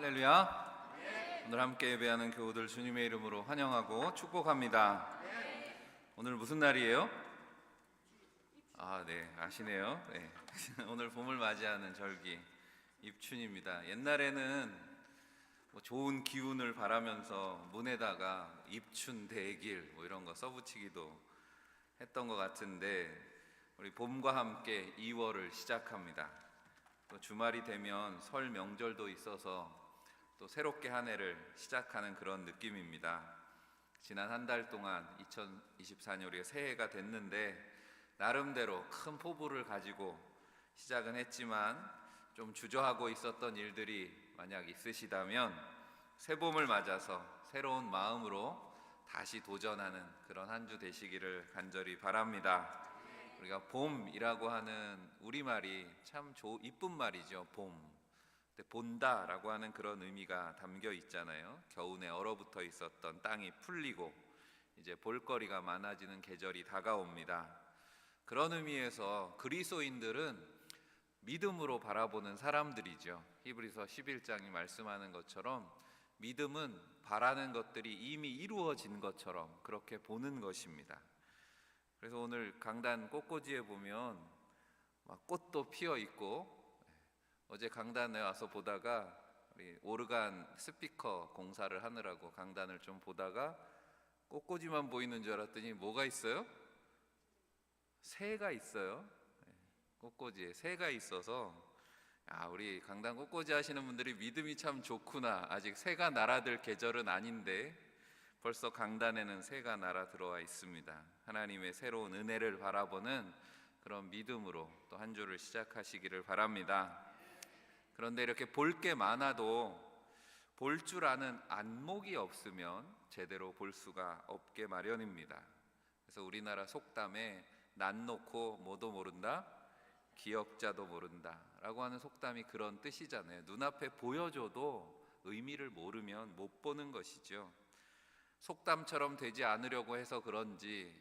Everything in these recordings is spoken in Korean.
할렐루야. 오늘 함께 예배하는 교우들 주님의 이름으로 환영하고 축복합니다. 오늘 무슨 날이에요? 네, 아시네요. 네. 오늘 봄을 맞이하는 절기 입춘입니다. 옛날에는 좋은 기운을 바라면서 문에다가 입춘 대길 이런 거 써붙이기도 했던 것 같은데, 우리 봄과 함께 2월을 시작합니다. 또 주말이 되면 설 명절도 있어서 또 새롭게 한 해를 시작하는 그런 느낌입니다. 지난 한 달 동안 2024년 우리가 새해가 됐는데, 나름대로 큰 포부를 가지고 시작은 했지만 좀 주저하고 있었던 일들이 만약 있으시다면 새봄을 맞아서 새로운 마음으로 다시 도전하는 그런 한 주 되시기를 간절히 바랍니다. 우리가 봄이라고 하는 우리말이 참 이쁜 말이죠. 봄. 본다라고 하는 그런 의미가 담겨 있잖아요. 겨우내 얼어붙어 있었던 땅이 풀리고 이제 볼거리가 많아지는 계절이 다가옵니다. 그런 의미에서 그리스도인들은 믿음으로 바라보는 사람들이죠. 히브리서 11장이 말씀하는 것처럼 믿음은 바라는 것들이 이미 이루어진 것처럼 그렇게 보는 것입니다. 그래서 오늘 강단 꽃꽂이에 보면 막 꽃도 피어 있고, 어제 강단에 와서 보다가 우리 오르간 스피커 공사를 하느라고 강단을 좀 보다가 꽃꽂이만 보이는 줄 알았더니 뭐가 있어요? 새가 있어요. 꽃꽂이에 새가 있어서 우리 강단 꽃꽂이 하시는 분들이 믿음이 참 좋구나. 아직 새가 날아들 계절은 아닌데 벌써 강단에는 새가 날아 들어와 있습니다. 하나님의 새로운 은혜를 바라보는 그런 믿음으로 또 한 주를 시작하시기를 바랍니다. 그런데 이렇게 볼 게 많아도 볼 줄 아는 안목이 없으면 제대로 볼 수가 없게 마련입니다. 그래서 우리나라 속담에 난 놓고 뭐도 모른다, 기억자도 모른다 라고 하는 속담이 그런 뜻이잖아요. 눈앞에 보여줘도 의미를 모르면 못 보는 것이죠. 속담처럼 되지 않으려고 해서 그런지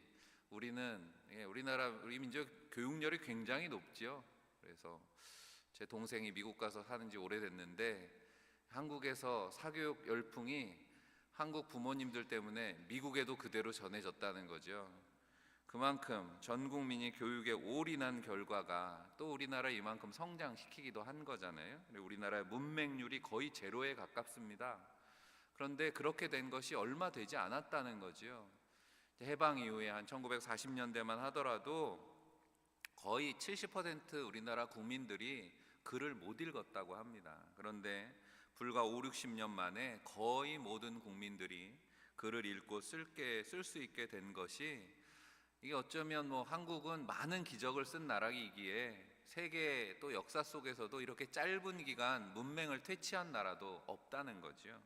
우리 민족 교육열이 굉장히 높죠. 그래서 제 동생이 미국 가서 사는 지 오래됐는데 한국에서 사교육 열풍이 한국 부모님들 때문에 미국에도 그대로 전해졌다는 거죠. 그만큼 전 국민이 교육에 올인한 결과가 또 우리나라 이만큼 성장시키기도 한 거잖아요. 우리나라의 문맹률이 거의 제로에 가깝습니다. 그런데 그렇게 된 것이 얼마 되지 않았다는 거죠. 해방 이후에 한 1940년대만 하더라도 거의 70% 우리나라 국민들이 글을 못 읽었다고 합니다. 그런데 불과 5, 60년 만에 거의 모든 국민들이 글을 읽고 쓸 수 있게 된 것이, 이게 어쩌면 한국은 많은 기적을 쓴 나라이기에 세계 또 역사 속에서도 이렇게 짧은 기간 문맹을 퇴치한 나라도 없다는 거죠.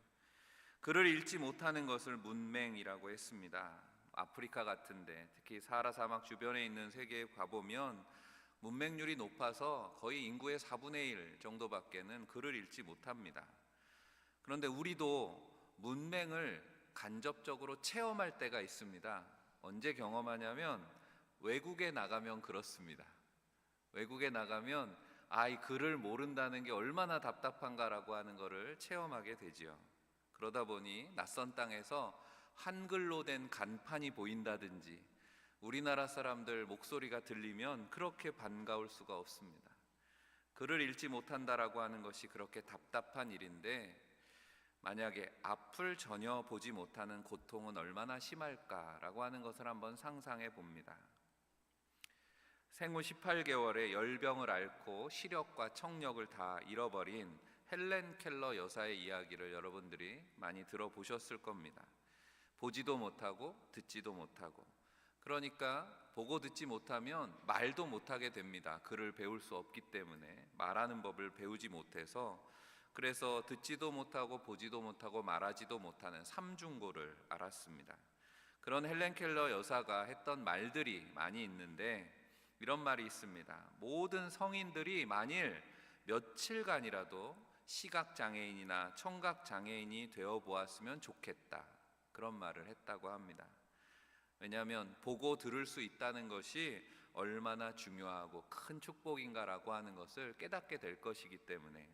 글을 읽지 못하는 것을 문맹이라고 했습니다. 아프리카 같은데, 특히 사하라 사막 주변에 있는 세계에 가보면 문맹률이 높아서 거의 인구의 4분의 1 정도밖에는 글을 읽지 못합니다. 그런데 우리도 문맹을 간접적으로 체험할 때가 있습니다. 언제 경험하냐면 외국에 나가면 그렇습니다. 외국에 나가면 이 글을 모른다는 게 얼마나 답답한가라고 하는 것을 체험하게 되지요. 그러다 보니 낯선 땅에서 한글로 된 간판이 보인다든지 우리나라 사람들 목소리가 들리면 그렇게 반가울 수가 없습니다. 글을 읽지 못한다라고 하는 것이 그렇게 답답한 일인데, 만약에 앞을 전혀 보지 못하는 고통은 얼마나 심할까라고 하는 것을 한번 상상해 봅니다. 생후 18개월에 열병을 앓고 시력과 청력을 다 잃어버린 헬렌 켈러 여사의 이야기를 여러분들이 많이 들어보셨을 겁니다. 보지도 못하고 듣지도 못하고, 그러니까 보고 듣지 못하면 말도 못하게 됩니다. 글을 배울 수 없기 때문에 말하는 법을 배우지 못해서. 그래서 듣지도 못하고 보지도 못하고 말하지도 못하는 삼중고를 앓았습니다. 그런 헬렌 켈러 여사가 했던 말들이 많이 있는데 이런 말이 있습니다. 모든 성인들이 만일 며칠간이라도 시각장애인이나 청각장애인이 되어 보았으면 좋겠다, 그런 말을 했다고 합니다. 왜냐하면 보고 들을 수 있다는 것이 얼마나 중요하고 큰 축복인가라고 하는 것을 깨닫게 될 것이기 때문에.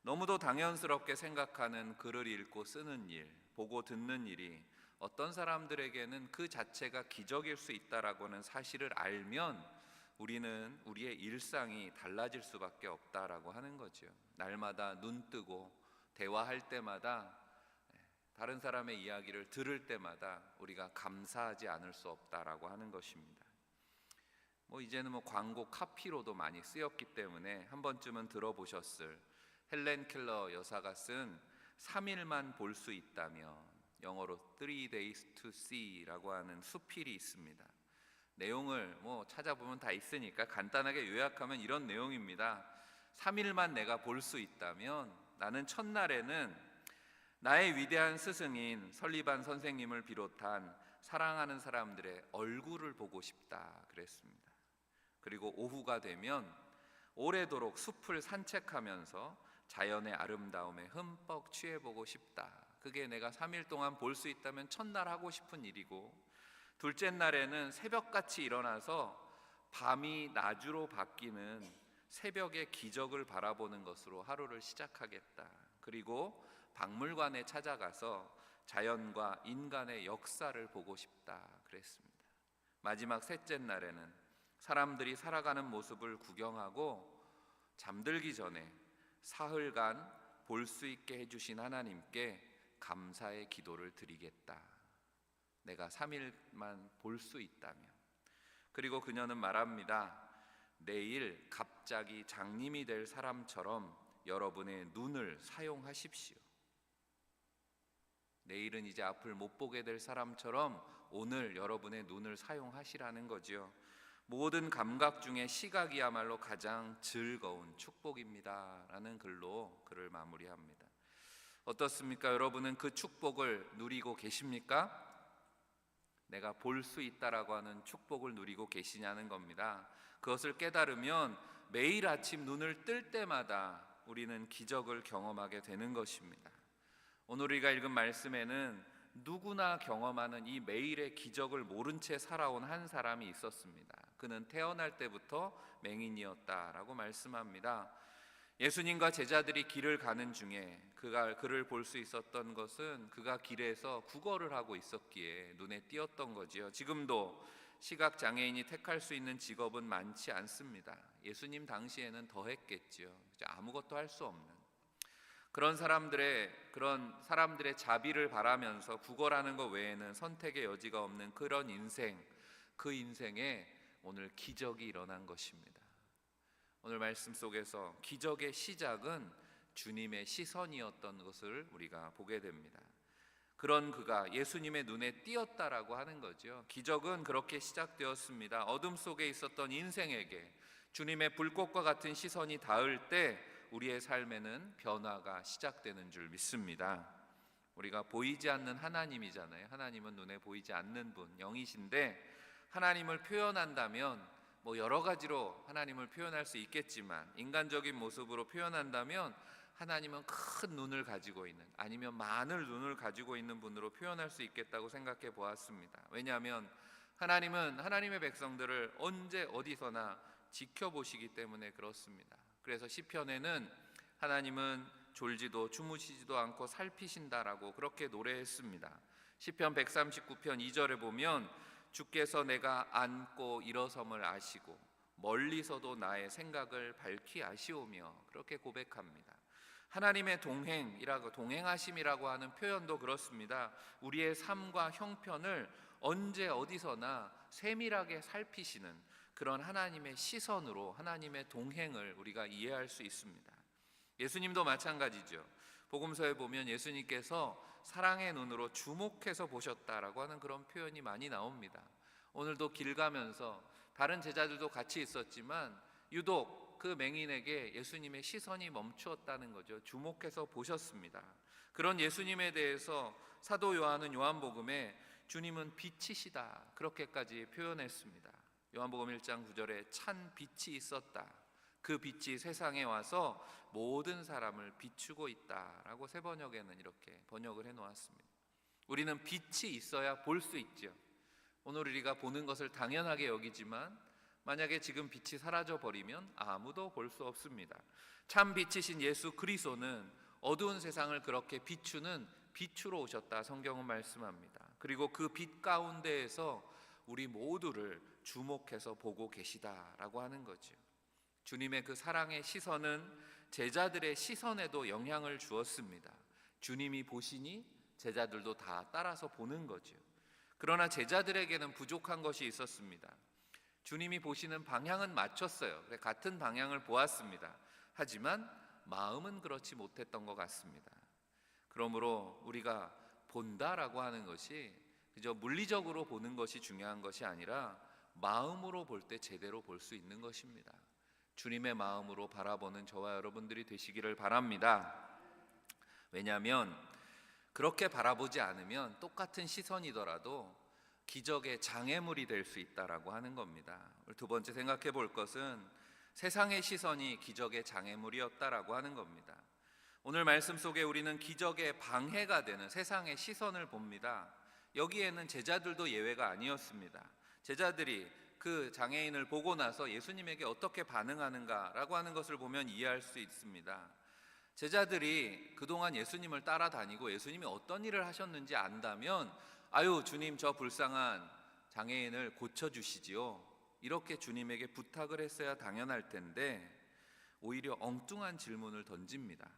너무도 당연스럽게 생각하는 글을 읽고 쓰는 일, 보고 듣는 일이 어떤 사람들에게는 그 자체가 기적일 수 있다라고는 사실을 알면 우리는 우리의 일상이 달라질 수밖에 없다라고 하는 거죠. 날마다 눈 뜨고 대화할 때마다, 다른 사람의 이야기를 들을 때마다 우리가 감사하지 않을 수 없다라고 하는 것입니다. 이제는 광고 카피로도 많이 쓰였기 때문에 한 번쯤은 들어보셨을 헬렌 켈러 여사가 쓴 3일만 볼 수 있다면, 영어로 3 days to see라고 하는 수필이 있습니다. 내용을 찾아보면 다 있으니까 간단하게 요약하면 이런 내용입니다. 3일만 내가 볼 수 있다면 나는 첫날에는 나의 위대한 스승인 설리반 선생님을 비롯한 사랑하는 사람들의 얼굴을 보고 싶다 그랬습니다. 그리고 오후가 되면 오래도록 숲을 산책하면서 자연의 아름다움에 흠뻑 취해보고 싶다. 그게 내가 3일 동안 볼 수 있다면 첫날 하고 싶은 일이고, 둘째 날에는 새벽같이 일어나서 밤이 낮으로 바뀌는 새벽의 기적을 바라보는 것으로 하루를 시작하겠다. 그리고 박물관에 찾아가서 자연과 인간의 역사를 보고 싶다 그랬습니다. 마지막 셋째 날에는 사람들이 살아가는 모습을 구경하고 잠들기 전에 사흘간 볼 수 있게 해주신 하나님께 감사의 기도를 드리겠다. 내가 3일만 볼 수 있다면. 그리고 그녀는 말합니다. 내일 갑자기 장님이 될 사람처럼 여러분의 눈을 사용하십시오. 내일은 이제 앞을 못 보게 될 사람처럼 오늘 여러분의 눈을 사용하시라는 거죠. 모든 감각 중에 시각이야말로 가장 즐거운 축복입니다 라는 글로 글을 마무리합니다. 어떻습니까? 여러분은 그 축복을 누리고 계십니까? 내가 볼 수 있다라고 하는 축복을 누리고 계시냐는 겁니다. 그것을 깨달으면 매일 아침 눈을 뜰 때마다 우리는 기적을 경험하게 되는 것입니다. 오늘 우리가 읽은 말씀에는 누구나 경험하는 이 매일의 기적을 모른 채 살아온 한 사람이 있었습니다. 그는 태어날 때부터 맹인이었다라고 말씀합니다. 예수님과 제자들이 길을 가는 중에 그를 볼 수 있었던 것은 그가 길에서 구걸을 하고 있었기에 눈에 띄었던 거지요. 지금도 시각장애인이 택할 수 있는 직업은 많지 않습니다. 예수님 당시에는 더 했겠지요. 아무것도 할 수 없는 그런 사람들의 자비를 바라면서 구걸하는 것 외에는 선택의 여지가 없는 그런 인생, 그 인생에 오늘 기적이 일어난 것입니다. 오늘 말씀 속에서 기적의 시작은 주님의 시선이었던 것을 우리가 보게 됩니다. 그런 그가 예수님의 눈에 띄었다라고 하는 거죠. 기적은 그렇게 시작되었습니다. 어둠 속에 있었던 인생에게 주님의 불꽃과 같은 시선이 닿을 때 우리의 삶에는 변화가 시작되는 줄 믿습니다. 우리가 보이지 않는 하나님이잖아요. 하나님은 눈에 보이지 않는 분, 영이신데 하나님을 표현한다면 여러 가지로 하나님을 표현할 수 있겠지만 인간적인 모습으로 표현한다면 하나님은 큰 눈을 가지고 있는, 아니면 많은 눈을 가지고 있는 분으로 표현할 수 있겠다고 생각해 보았습니다. 왜냐하면 하나님은 하나님의 백성들을 언제 어디서나 지켜보시기 때문에 그렇습니다. 그래서 시편에는 하나님은 졸지도 주무시지도 않고 살피신다라고 그렇게 노래했습니다. 시편 139편 2절에 보면 주께서 내가 앉고 일어섬을 아시고 멀리서도 나의 생각을 밝히 아시오며 그렇게 고백합니다. 하나님의 동행하심이라고 하는 표현도 그렇습니다. 우리의 삶과 형편을 언제 어디서나 세밀하게 살피시는 그런 하나님의 시선으로 하나님의 동행을 우리가 이해할 수 있습니다. 예수님도 마찬가지죠. 복음서에 보면 예수님께서 사랑의 눈으로 주목해서 보셨다라고 하는 그런 표현이 많이 나옵니다. 오늘도 길 가면서 다른 제자들도 같이 있었지만 유독 그 맹인에게 예수님의 시선이 멈추었다는 거죠. 주목해서 보셨습니다. 그런 예수님에 대해서 사도 요한은 요한복음에 주님은 빛이시다 그렇게까지 표현했습니다. 요한복음 1장 9절에 찬 빛이 있었다. 그 빛이 세상에 와서 모든 사람을 비추고 있다라고 새 번역에는 이렇게 번역을 해놓았습니다. 우리는 빛이 있어야 볼 수 있죠. 오늘 우리가 보는 것을 당연하게 여기지만 만약에 지금 빛이 사라져 버리면 아무도 볼 수 없습니다. 참 빛이신 예수 그리스도는 어두운 세상을 그렇게 비추는 빛으로 오셨다 성경은 말씀합니다. 그리고 그 빛 가운데에서 우리 모두를 주목해서 보고 계시다라고 하는 거죠. 주님의 그 사랑의 시선은 제자들의 시선에도 영향을 주었습니다. 주님이 보시니 제자들도 다 따라서 보는 거죠. 그러나 제자들에게는 부족한 것이 있었습니다. 주님이 보시는 방향은 맞췄어요. 같은 방향을 보았습니다. 하지만 마음은 그렇지 못했던 것 같습니다. 그러므로 우리가 본다라고 하는 것이 그저 물리적으로 보는 것이 중요한 것이 아니라 마음으로 볼 때 제대로 볼 수 있는 것입니다. 주님의 마음으로 바라보는 저와 여러분들이 되시기를 바랍니다. 왜냐하면 그렇게 바라보지 않으면 똑같은 시선이더라도 기적의 장애물이 될 수 있다라고 하는 겁니다. 두 번째 생각해 볼 것은 세상의 시선이 기적의 장애물이었다라고 하는 겁니다. 오늘 말씀 속에 우리는 기적의 방해가 되는 세상의 시선을 봅니다. 여기에는 제자들도 예외가 아니었습니다. 제자들이 그 장애인을 보고 나서 예수님에게 어떻게 반응하는가라고 하는 것을 보면 이해할 수 있습니다. 제자들이 그동안 예수님을 따라다니고 예수님이 어떤 일을 하셨는지 안다면 아유 주님 저 불쌍한 장애인을 고쳐주시지요, 이렇게 주님에게 부탁을 했어야 당연할 텐데 오히려 엉뚱한 질문을 던집니다.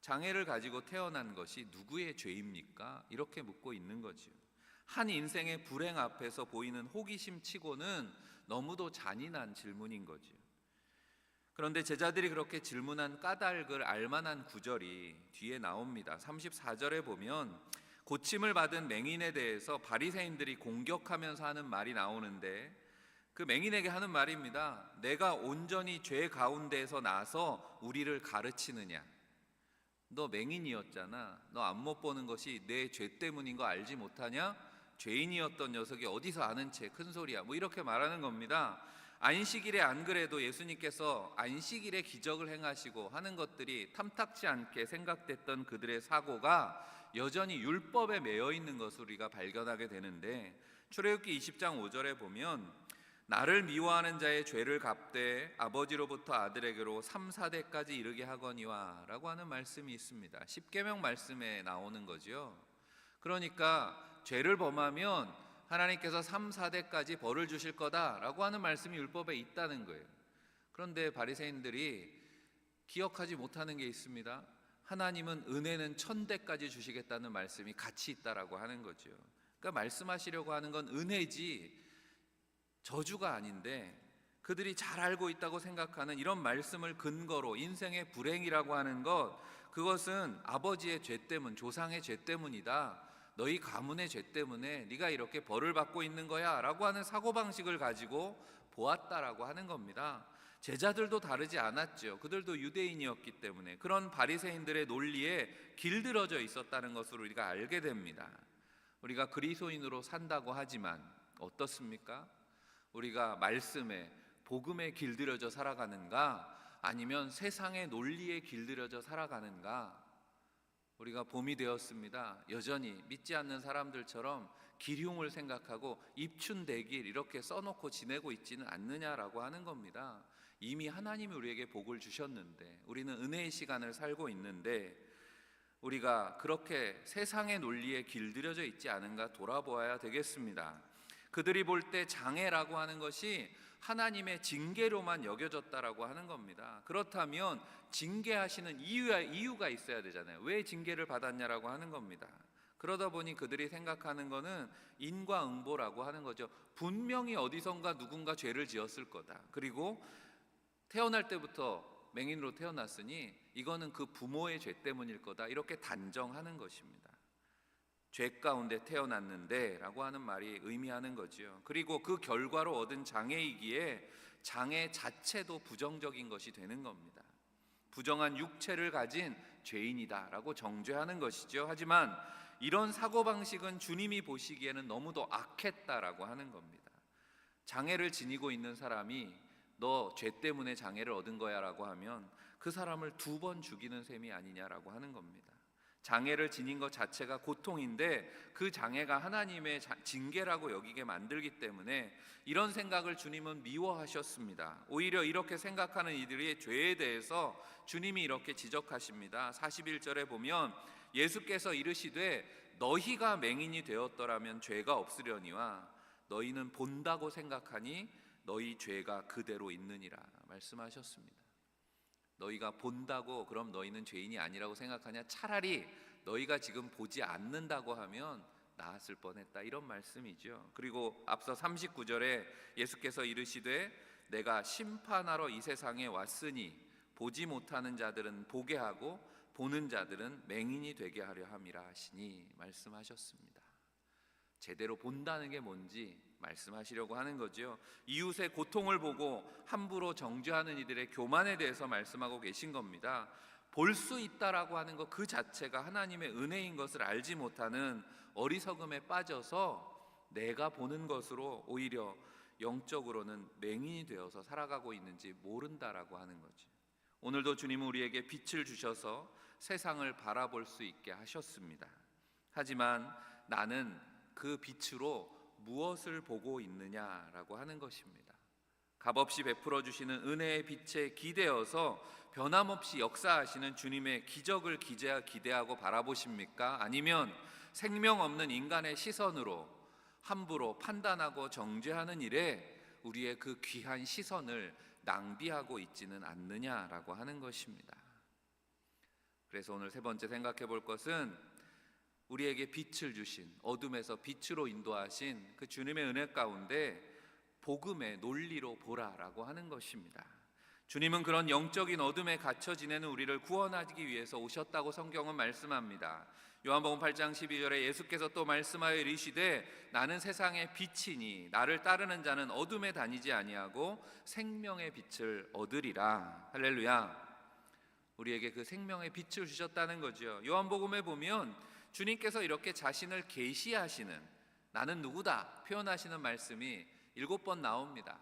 장애를 가지고 태어난 것이 누구의 죄입니까? 이렇게 묻고 있는 거죠. 한 인생의 불행 앞에서 보이는 호기심 치고는 너무도 잔인한 질문인 거죠. 그런데 제자들이 그렇게 질문한 까닭을 알만한 구절이 뒤에 나옵니다. 34절에 보면 고침을 받은 맹인에 대해서 바리새인들이 공격하면서 하는 말이 나오는데 그 맹인에게 하는 말입니다. 내가 온전히 죄 가운데에서 나서 우리를 가르치느냐? 너 맹인이었잖아. 너 안 못 보는 것이 내 죄 때문인 거 알지 못하냐? 죄인이었던 녀석이 어디서 아는 채 큰 소리야. 뭐 이렇게 말하는 겁니다. 안식일에 안 그래도 예수님께서 안식일에 기적을 행하시고 하는 것들이 탐탁지 않게 생각됐던 그들의 사고가 여전히 율법에 매여 있는 것을 우리가 발견하게 되는데 출애굽기 20장 5절에 보면 나를 미워하는 자의 죄를 갚되 아버지로부터 아들에게로 3, 4대까지 이르게 하거니와 라고 하는 말씀이 있습니다. 십계명 말씀에 나오는 거죠. 그러니까 죄를 범하면 하나님께서 3, 4대까지 벌을 주실 거다라고 하는 말씀이 율법에 있다는 거예요. 그런데 바리새인들이 기억하지 못하는 게 있습니다. 하나님은 은혜는 1000대까지 주시겠다는 말씀이 같이 있다라고 하는 거죠. 그러니까 말씀하시려고 하는 건 은혜지 저주가 아닌데 그들이 잘 알고 있다고 생각하는 이런 말씀을 근거로 인생의 불행이라고 하는 것, 그것은 아버지의 죄 때문, 조상의 죄 때문이다. 너희 가문의 죄 때문에 네가 이렇게 벌을 받고 있는 거야 라고 하는 사고방식을 가지고 보았다라고 하는 겁니다. 제자들도 다르지 않았죠. 그들도 유대인이었기 때문에 그런 바리새인들의 논리에 길들여져 있었다는 것을 우리가 알게 됩니다. 우리가 그리스도인으로 산다고 하지만 어떻습니까? 우리가 말씀에 복음에 길들여져 살아가는가 아니면 세상의 논리에 길들여져 살아가는가? 우리가 봄이 되었습니다. 여전히 믿지 않는 사람들처럼 기흉을 생각하고 입춘대길 이렇게 써놓고 지내고 있지는 않느냐라고 하는 겁니다. 이미 하나님이 우리에게 복을 주셨는데 우리는 은혜의 시간을 살고 있는데 우리가 그렇게 세상의 논리에 길들여져 있지 않은가 돌아보아야 되겠습니다. 그들이 볼 때 장애라고 하는 것이 하나님의 징계로만 여겨졌다라고 하는 겁니다. 그렇다면 징계하시는 이유가 있어야 되잖아요. 왜 징계를 받았냐라고 하는 겁니다. 그러다 보니 그들이 생각하는 거는 인과응보라고 하는 거죠. 분명히 어디선가 누군가 죄를 지었을 거다. 그리고 태어날 때부터 맹인으로 태어났으니 이거는 그 부모의 죄 때문일 거다. 이렇게 단정하는 것입니다. 죄 가운데 태어났는데 라고 하는 말이 의미하는 거죠. 그리고 그 결과로 얻은 장애이기에 장애 자체도 부정적인 것이 되는 겁니다. 부정한 육체를 가진 죄인이다 라고 정죄하는 것이죠. 하지만 이런 사고방식은 주님이 보시기에는 너무도 악했다라고 하는 겁니다. 장애를 지니고 있는 사람이 너 죄 때문에 장애를 얻은 거야 라고 하면 그 사람을 2번 죽이는 셈이 아니냐라고 하는 겁니다. 장애를 지닌 것 자체가 고통인데 그 장애가 하나님의 징계라고 여기게 만들기 때문에 이런 생각을 주님은 미워하셨습니다. 오히려 이렇게 생각하는 이들의 죄에 대해서 주님이 이렇게 지적하십니다. 41절에 보면 예수께서 이르시되 너희가 맹인이 되었더라면 죄가 없으려니와 너희는 본다고 생각하니 너희 죄가 그대로 있느니라 말씀하셨습니다. 너희가 본다고 그럼 너희는 죄인이 아니라고 생각하냐? 차라리 너희가 지금 보지 않는다고 하면 나았을 뻔했다, 이런 말씀이죠. 그리고 앞서 39절에 예수께서 이르시되 내가 심판하러 이 세상에 왔으니 보지 못하는 자들은 보게 하고 보는 자들은 맹인이 되게 하려 함이라 하시니 말씀하셨습니다. 제대로 본다는 게 뭔지 말씀하시려고 하는 거죠. 이웃의 고통을 보고 함부로 정죄하는 이들의 교만에 대해서 말씀하고 계신 겁니다. 볼 수 있다라고 하는 것 그 자체가 하나님의 은혜인 것을 알지 못하는 어리석음에 빠져서 내가 보는 것으로 오히려 영적으로는 맹인이 되어서 살아가고 있는지 모른다라고 하는 거지. 오늘도 주님은 우리에게 빛을 주셔서 세상을 바라볼 수 있게 하셨습니다. 하지만 나는 그 빛으로 무엇을 보고 있느냐라고 하는 것입니다. 값없이 베풀어 주시는 은혜의 빛에 기대어서 변함없이 역사하시는 주님의 기적을 기대하고 바라보십니까? 아니면 생명 없는 인간의 시선으로 함부로 판단하고 정죄하는 일에 우리의 그 귀한 시선을 낭비하고 있지는 않느냐라고 하는 것입니다. 그래서 오늘 세 번째 생각해 볼 것은 우리에게 빛을 주신, 어둠에서 빛으로 인도하신 그 주님의 은혜 가운데 복음의 논리로 보라라고 하는 것입니다. 주님은 그런 영적인 어둠에 갇혀 지내는 우리를 구원하기 위해서 오셨다고 성경은 말씀합니다. 요한복음 8장 12절에 예수께서 또 말씀하여 이르시되 나는 세상의 빛이니 나를 따르는 자는 어둠에 다니지 아니하고 생명의 빛을 얻으리라. 할렐루야. 우리에게 그 생명의 빛을 주셨다는 거죠. 요한복음에 보면 주님께서 이렇게 자신을 계시하시는, 나는 누구다 표현하시는 말씀이 7번 나옵니다.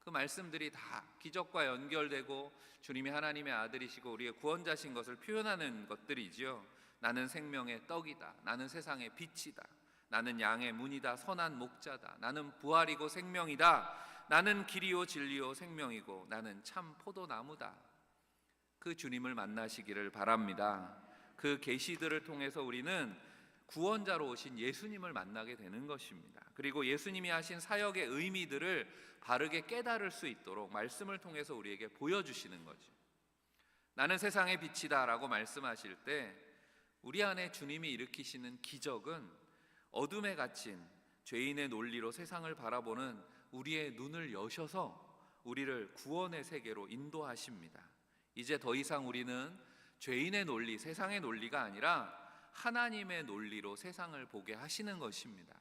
그 말씀들이 다 기적과 연결되고 주님이 하나님의 아들이시고 우리의 구원자신 것을 표현하는 것들이지요. 나는 생명의 떡이다, 나는 세상의 빛이다, 나는 양의 문이다, 선한 목자다, 나는 부활이고 생명이다, 나는 길이요 진리요 생명이고 나는 참 포도나무다. 그 주님을 만나시기를 바랍니다. 그 계시들을 통해서 우리는 구원자로 오신 예수님을 만나게 되는 것입니다. 그리고 예수님이 하신 사역의 의미들을 바르게 깨달을 수 있도록 말씀을 통해서 우리에게 보여주시는 거죠. 나는 세상의 빛이다 라고 말씀하실 때 우리 안에 주님이 일으키시는 기적은 어둠에 갇힌 죄인의 논리로 세상을 바라보는 우리의 눈을 여셔서 우리를 구원의 세계로 인도하십니다. 이제 더 이상 우리는 죄인의 논리, 세상의 논리가 아니라 하나님의 논리로 세상을 보게 하시는 것입니다.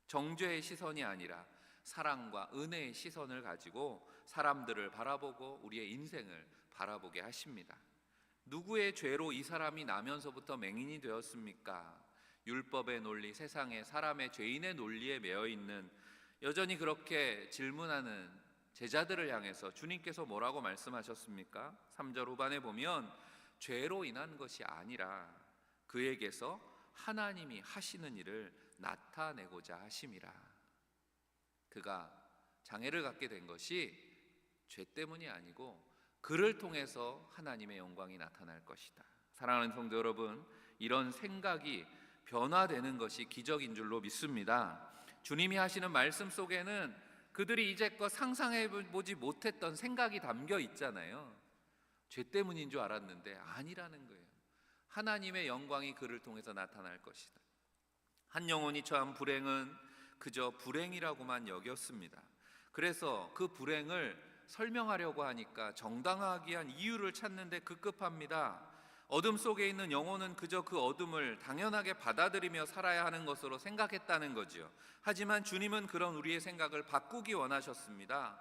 정죄의 시선이 아니라 사랑과 은혜의 시선을 가지고 사람들을 바라보고 우리의 인생을 바라보게 하십니다. 누구의 죄로 이 사람이 나면서부터 맹인이 되었습니까? 율법의 논리, 세상의 사람의 죄인의 논리에 매여 있는, 여전히 그렇게 질문하는 제자들을 향해서 주님께서 뭐라고 말씀하셨습니까? 3절 후반에 보면 죄로 인한 것이 아니라 그에게서 하나님이 하시는 일을 나타내고자 하심이라. 그가 장애를 갖게 된 것이 죄 때문이 아니고 그를 통해서 하나님의 영광이 나타날 것이다. 사랑하는 성도 여러분, 이런 생각이 변화되는 것이 기적인 줄로 믿습니다. 주님이 하시는 말씀 속에는 그들이 이제껏 상상해보지 못했던 생각이 담겨 있잖아요. 죄 때문인 줄 알았는데 아니라는 거예요. 하나님의 영광이 그를 통해서 나타날 것이다. 한 영혼이 처한 불행은 그저 불행이라고만 여겼습니다. 그래서 그 불행을 설명하려고 하니까 정당하기 위한 이유를 찾는데 급급합니다. 어둠 속에 있는 영혼은 그저 그 어둠을 당연하게 받아들이며 살아야 하는 것으로 생각했다는 거죠. 하지만 주님은 그런 우리의 생각을 바꾸기 원하셨습니다.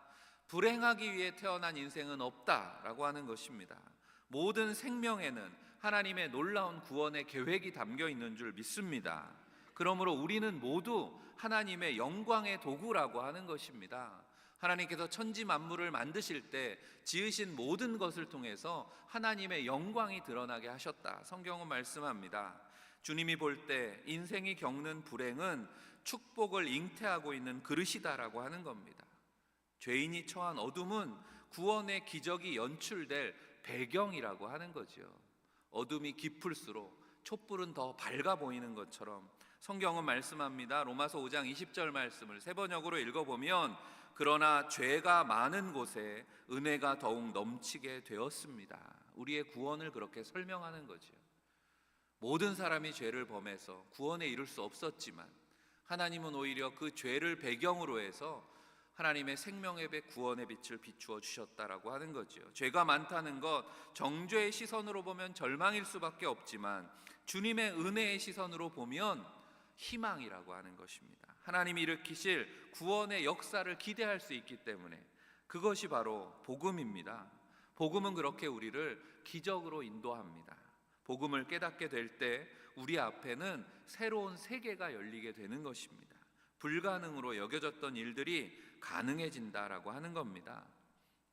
불행하기 위해 태어난 인생은 없다라고 하는 것입니다. 모든 생명에는 하나님의 놀라운 구원의 계획이 담겨 있는 줄 믿습니다. 그러므로 우리는 모두 하나님의 영광의 도구라고 하는 것입니다. 하나님께서 천지 만물을 만드실 때 지으신 모든 것을 통해서 하나님의 영광이 드러나게 하셨다. 성경은 말씀합니다. 주님이 볼 때 인생이 겪는 불행은 축복을 잉태하고 있는 그릇이다라고 하는 겁니다. 죄인이 처한 어둠은 구원의 기적이 연출될 배경이라고 하는 거죠. 어둠이 깊을수록 촛불은 더 밝아 보이는 것처럼 성경은 말씀합니다. 로마서 5장 20절 말씀을 세 번역으로 읽어보면 그러나 죄가 많은 곳에 은혜가 더욱 넘치게 되었습니다. 우리의 구원을 그렇게 설명하는 거죠. 모든 사람이 죄를 범해서 구원에 이를 수 없었지만 하나님은 오히려 그 죄를 배경으로 해서 하나님의 생명의 배 구원의 빛을 비추어 주셨다라고 하는 거죠. 죄가 많다는 것, 정죄의 시선으로 보면 절망일 수밖에 없지만 주님의 은혜의 시선으로 보면 희망이라고 하는 것입니다. 하나님이 일으키실 구원의 역사를 기대할 수 있기 때문에 그것이 바로 복음입니다. 복음은 그렇게 우리를 기적으로 인도합니다. 복음을 깨닫게 될 때 우리 앞에는 새로운 세계가 열리게 되는 것입니다. 불가능으로 여겨졌던 일들이 가능해진다라고 하는 겁니다.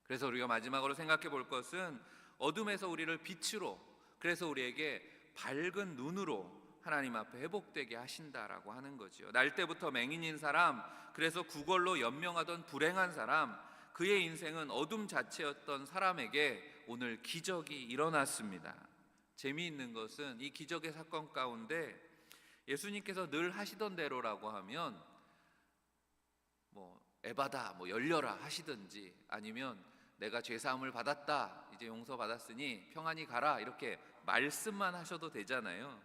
그래서 우리가 마지막으로 생각해 볼 것은 어둠에서 우리를 빛으로, 그래서 우리에게 밝은 눈으로 하나님 앞에 회복되게 하신다라고 하는 거죠. 날 때부터 맹인인 사람, 그래서 구걸로 연명하던 불행한 사람, 그의 인생은 어둠 자체였던 사람에게 오늘 기적이 일어났습니다. 재미있는 것은 이 기적의 사건 가운데 예수님께서 늘 하시던 대로라고 하면 에바다, 열려라 하시든지, 아니면 내가 죄사함을 받았다, 이제 용서받았으니 평안히 가라, 이렇게 말씀만 하셔도 되잖아요.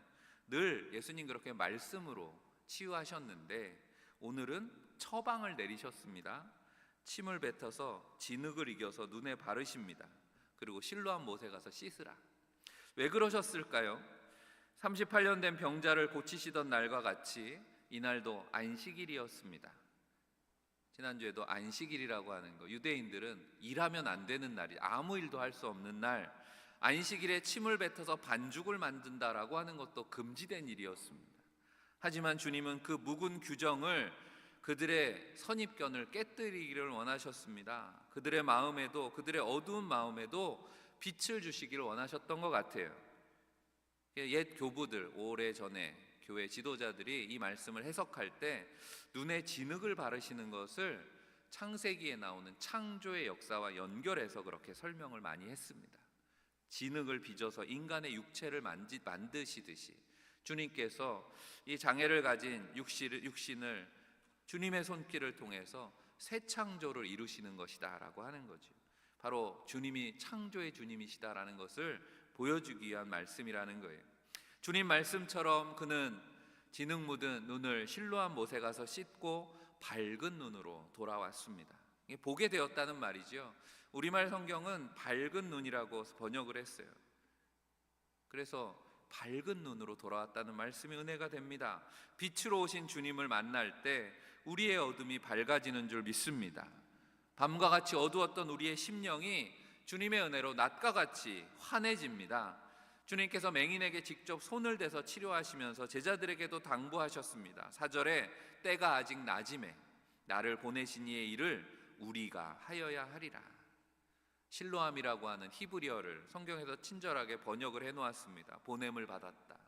늘 예수님 그렇게 말씀으로 치유하셨는데 오늘은 처방을 내리셨습니다. 침을 뱉어서 진흙을 이겨서 눈에 바르십니다. 그리고 실로암 못에 가서 씻으라. 왜 그러셨을까요? 38년 된 병자를 고치시던 날과 같이 이날도 안식일이었습니다. 지난주에도 안식일이라고 하는 거, 유대인들은 일하면 안 되는 날이, 아무 일도 할 수 없는 날, 안식일에 침을 뱉어서 반죽을 만든다라고 하는 것도 금지된 일이었습니다. 하지만 주님은 그 묵은 규정을, 그들의 선입견을 깨뜨리기를 원하셨습니다. 그들의 마음에도, 그들의 어두운 마음에도 빛을 주시기를 원하셨던 것 같아요. 옛 교부들, 오래전에 교회 지도자들이 이 말씀을 해석할 때 눈에 진흙을 바르시는 것을 창세기에 나오는 창조의 역사와 연결해서 그렇게 설명을 많이 했습니다. 진흙을 빚어서 인간의 육체를 만드시듯이 주님께서 이 장애를 가진 육신을 주님의 손길을 통해서 새 창조를 이루시는 것이다 라고 하는 거죠. 바로 주님이 창조의 주님이시다라는 것을 보여주기 위한 말씀이라는 거예요. 주님 말씀처럼 그는 진흙 묻은 눈을 실로암 못에 가서 씻고 밝은 눈으로 돌아왔습니다. 이게 보게 되었다는 말이죠. 우리말 성경은 밝은 눈이라고 번역을 했어요. 그래서 밝은 눈으로 돌아왔다는 말씀이 은혜가 됩니다. 빛으로 오신 주님을 만날 때 우리의 어둠이 밝아지는 줄 믿습니다. 밤과 같이 어두웠던 우리의 심령이 주님의 은혜로 낮과 같이 환해집니다. 주님께서 맹인에게 직접 손을 대서 치료하시면서 제자들에게도 당부하셨습니다. 4절에 때가 아직 낮음에 나를 보내신 이의 일을 우리가 하여야 하리라. 실로암이라고 하는 히브리어를 성경에서 친절하게 번역을 해놓았습니다. 보냄을 받았다.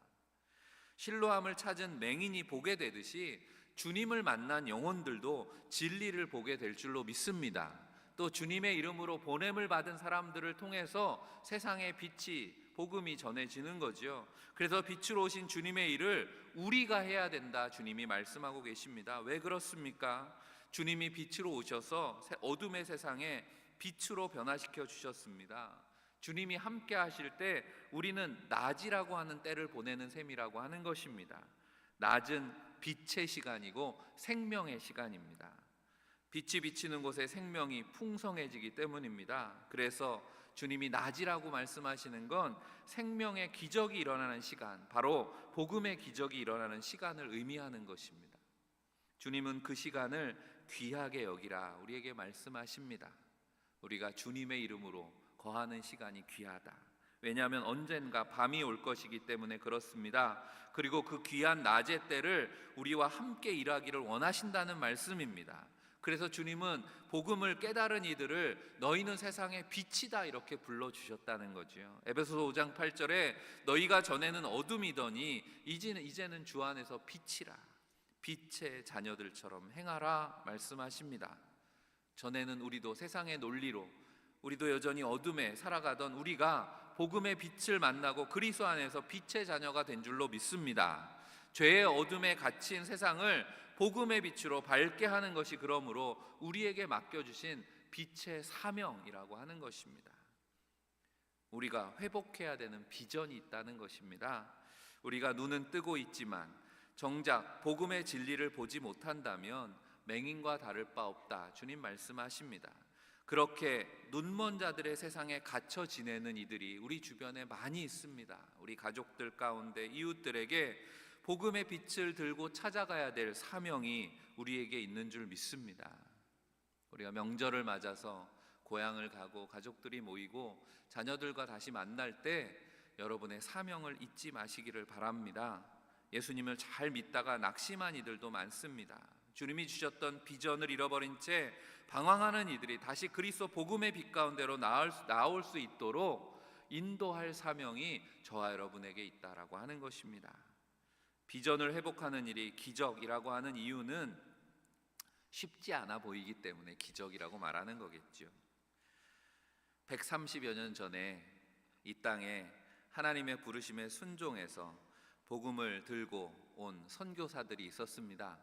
실로암을 찾은 맹인이 보게 되듯이 주님을 만난 영혼들도 진리를 보게 될 줄로 믿습니다. 또 주님의 이름으로 보냄을 받은 사람들을 통해서 세상의 빛이, 복음이 전해지는 거죠. 그래서 빛으로 오신 주님의 일을 우리가 해야 된다, 주님이 말씀하고 계십니다. 왜 그렇습니까? 주님이 빛으로 오셔서 어둠의 세상에 빛으로 변화시켜 주셨습니다. 주님이 함께 하실 때 우리는 낮이라고 하는 때를 보내는 셈이라고 하는 것입니다. 낮은 빛의 시간이고 생명의 시간입니다. 빛이 비치는 곳에 생명이 풍성해지기 때문입니다. 그래서 주님이 낮이라고 말씀하시는 건 생명의 기적이 일어나는 시간, 바로 복음의 기적이 일어나는 시간을 의미하는 것입니다. 주님은 그 시간을 귀하게 여기라 우리에게 말씀하십니다. 우리가 주님의 이름으로 거하는 시간이 귀하다. 왜냐하면 언젠가 밤이 올 것이기 때문에 그렇습니다. 그리고 그 귀한 낮의 때를 우리와 함께 일하기를 원하신다는 말씀입니다. 그래서 주님은 복음을 깨달은 이들을 너희는 세상의 빛이다 이렇게 불러주셨다는 거죠. 에베소서 5장 8절에 너희가 전에는 어둠이더니 이제는 주 안에서 빛이라, 빛의 자녀들처럼 행하라 말씀하십니다. 전에는 우리도 세상의 논리로, 우리도 여전히 어둠에 살아가던 우리가 복음의 빛을 만나고 그리스도 안에서 빛의 자녀가 된 줄로 믿습니다. 죄의 어둠에 갇힌 세상을 복음의 빛으로 밝게 하는 것이 그러므로 우리에게 맡겨주신 빛의 사명이라고 하는 것입니다. 우리가 회복해야 되는 비전이 있다는 것입니다. 우리가 눈은 뜨고 있지만 정작 복음의 진리를 보지 못한다면 맹인과 다를 바 없다, 주님 말씀하십니다. 그렇게 눈먼 자들의 세상에 갇혀 지내는 이들이 우리 주변에 많이 있습니다. 우리 가족들 가운데 이웃들에게 복음의 빛을 들고 찾아가야 될 사명이 우리에게 있는 줄 믿습니다. 우리가 명절을 맞아서 고향을 가고 가족들이 모이고 자녀들과 다시 만날 때 여러분의 사명을 잊지 마시기를 바랍니다. 예수님을 잘 믿다가 낙심한 이들도 많습니다. 주님이 주셨던 비전을 잃어버린 채 방황하는 이들이 다시 그리스도 복음의 빛 가운데로 나올 수 있도록 인도할 사명이 저와 여러분에게 있다라고 하는 것입니다. 비전을 회복하는 일이 기적이라고 하는 이유는 쉽지 않아 보이기 때문에 기적이라고 말하는 거겠죠. 130여 년 전에 이 땅에 하나님의 부르심에 순종해서 복음을 들고 온 선교사들이 있었습니다.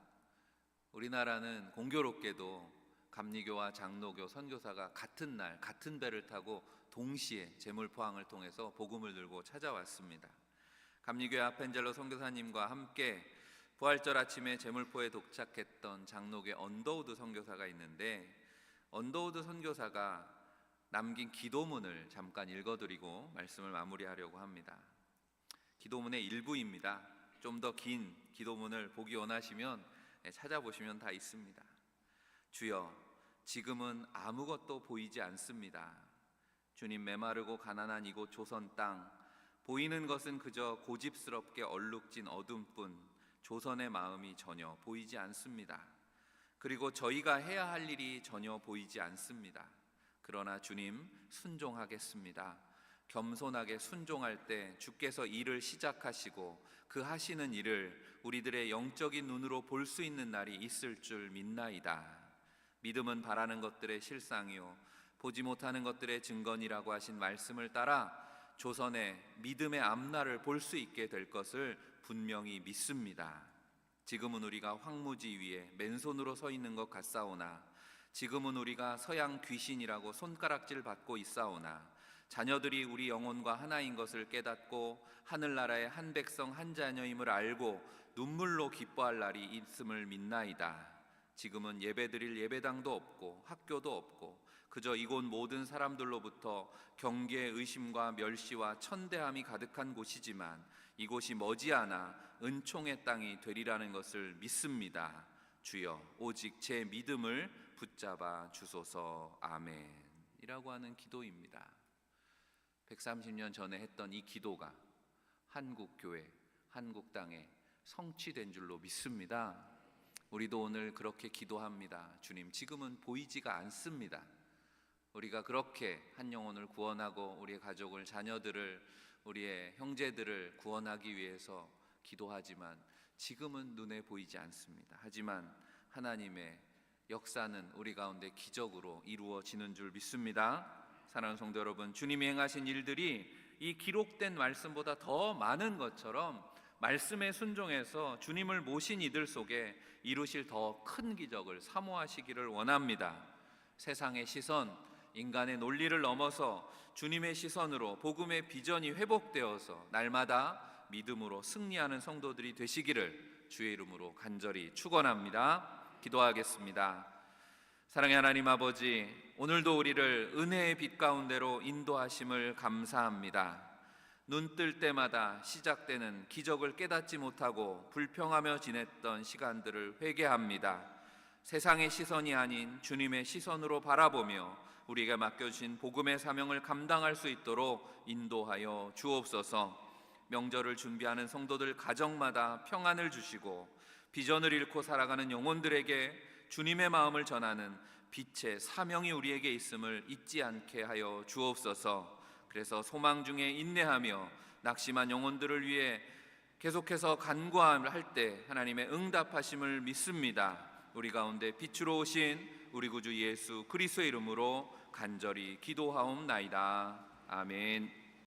우리나라는 공교롭게도 감리교와 장로교 선교사가 같은 날 같은 배를 타고 동시에 제물포항을 통해서 복음을 들고 찾아왔습니다. 감리교의 아펜젤로 선교사님과 함께 부활절 아침에 제물포에 도착했던 장로교의 언더우드 선교사가 있는데, 언더우드 선교사가 남긴 기도문을 잠깐 읽어드리고 말씀을 마무리하려고 합니다. 기도문의 일부입니다. 좀 더 긴 기도문을 보기 원하시면 찾아보시면 다 있습니다. 주여, 지금은 아무것도 보이지 않습니다. 주님, 메마르고 가난한 이곳 조선 땅, 보이는 것은 그저 고집스럽게 얼룩진 어둠뿐 조선의 마음이 전혀 보이지 않습니다. 그리고 저희가 해야 할 일이 전혀 보이지 않습니다. 그러나 주님, 순종하겠습니다. 겸손하게 순종할 때 주께서 일을 시작하시고 그 하시는 일을 우리들의 영적인 눈으로 볼 수 있는 날이 있을 줄 믿나이다. 믿음은 바라는 것들의 실상이요 보지 못하는 것들의 증거니라고 하신 말씀을 따라 조선의 믿음의 앞날을 볼 수 있게 될 것을 분명히 믿습니다. 지금은 우리가 황무지 위에 맨손으로 서 있는 것 같사오나, 지금은 우리가 서양 귀신이라고 손가락질 받고 있사오나, 자녀들이 우리 영혼과 하나인 것을 깨닫고 하늘나라의 한 백성 한 자녀임을 알고 눈물로 기뻐할 날이 있음을 믿나이다. 지금은 예배드릴 예배당도 없고 학교도 없고 그저 이곳 모든 사람들로부터 경계, 의심과 멸시와 천대함이 가득한 곳이지만 이곳이 머지않아 은총의 땅이 되리라는 것을 믿습니다. 주여, 오직 제 믿음을 붙잡아 주소서. 아멘. 이라고 하는 기도입니다. 130년 전에 했던 이 기도가 한국 교회, 한국 땅에 성취된 줄로 믿습니다. 우리도 오늘 그렇게 기도합니다. 주님, 지금은 보이지가 않습니다. 우리가 그렇게 한 영혼을 구원하고 우리의 가족을, 자녀들을, 우리의 형제들을 구원하기 위해서 기도하지만 지금은 눈에 보이지 않습니다. 하지만 하나님의 역사는 우리 가운데 기적으로 이루어지는 줄 믿습니다. 사랑하는 성도 여러분, 주님이 행하신 일들이 이 기록된 말씀보다 더 많은 것처럼 말씀에 순종해서 주님을 모신 이들 속에 이루실 더 큰 기적을 사모하시기를 원합니다. 세상의 시선, 인간의 논리를 넘어서 주님의 시선으로 복음의 비전이 회복되어서 날마다 믿음으로 승리하는 성도들이 되시기를 주의 이름으로 간절히 축원합니다. 기도하겠습니다. 사랑의 하나님 아버지, 오늘도 우리를 은혜의 빛 가운데로 인도하심을 감사합니다. 눈 뜰 때마다 시작되는 기적을 깨닫지 못하고 불평하며 지냈던 시간들을 회개합니다. 세상의 시선이 아닌 주님의 시선으로 바라보며 우리에게 맡겨주신 복음의 사명을 감당할 수 있도록 인도하여 주옵소서. 명절을 준비하는 성도들 가정마다 평안을 주시고 비전을 잃고 살아가는 영혼들에게 주님의 마음을 전하는 빛의 사명이 우리에게 있음을 잊지 않게 하여 주옵소서. 그래서 소망 중에 인내하며 낙심한 영혼들을 위해 계속해서 간구할 때 하나님의 응답하심을 믿습니다. 우리 가운데 빛으로 오신 우리 구주 예수 그리스도의 이름으로 간절히 기도하옵나이다. 아멘.